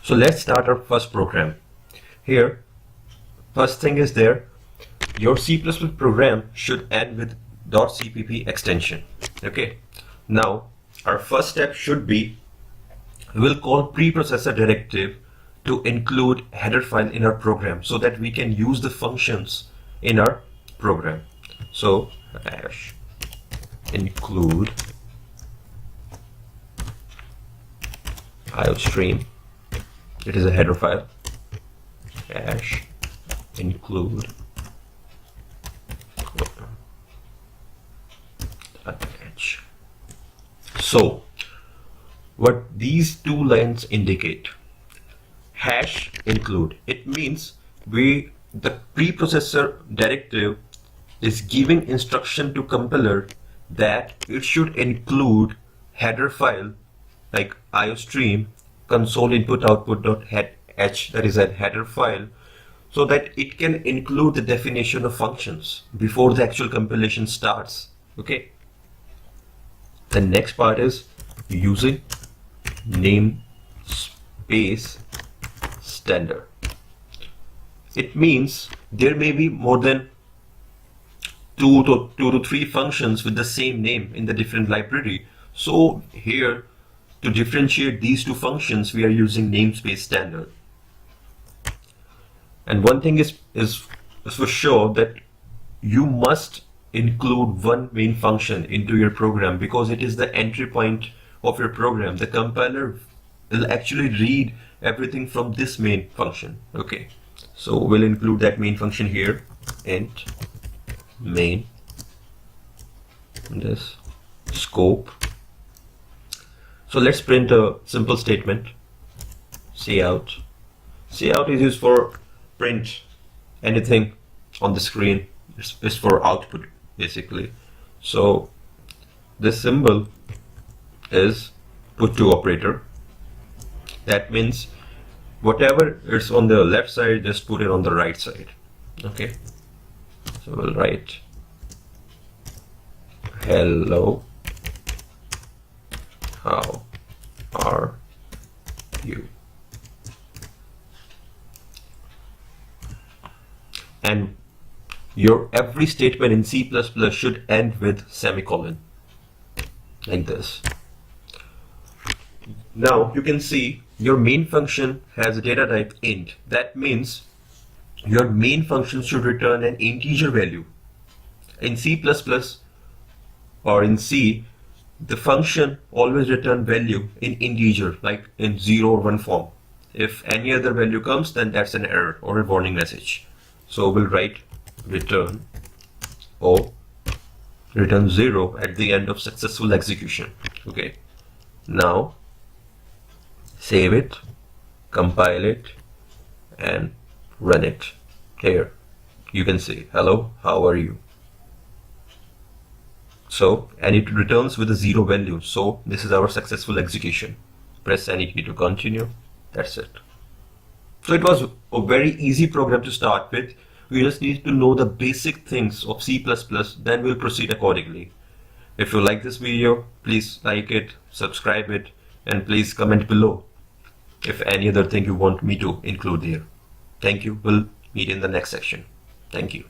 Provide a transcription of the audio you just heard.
So let's start our first program. Here, first thing is there, your C++ program should end with .cpp extension. Okay. Now, our first step should be, we'll call preprocessor directive to include header file in our program so that we can use the functions in our program. So hash include iostream, it is a header file, hash include h. So what these two lines indicate, hash include, it means the preprocessor directive is giving instruction to compiler that it should include header file like iostream console input output.h, that is a header file, so that it can include the definition of functions before the actual compilation starts. Okay. The next part is using namespace standard. It means there may be more than two to three functions with the same name in the different library. So here, to differentiate these two functions, we are using namespace standard. And one thing is for sure, that you must include one main function into your program, because it is the entry point of your program. The compiler will actually read everything from this main function. Okay, so we'll include that main function here, int main, this scope. So let's print a simple statement, cout. Cout is used for print anything on the screen. It's for output basically. So this symbol is put to operator. That means whatever is on the left side, just put it on the right side. Okay, so we'll write hello, how are you? And your every statement in C++ should end with semicolon, like this. Now you can see your main function has a data type int. That means your main function should return an integer value. In C++ or in C, the function always return value in integer, like in 0 or 1 form. If any other value comes, then that's an error or a warning message. So we'll write return return 0 at the end of successful execution. Okay, now save it, compile it, and run it. Here you can see hello, how are you? So, and it returns with a 0 value. So this is our successful execution. Press any key to continue. That's it. So it was a very easy program to start with. We just need to know the basic things of C++, then we'll proceed accordingly. If you like this video, please like it, subscribe it, and please comment below if any other thing you want me to include here. Thank you. We'll meet in the next section. Thank you.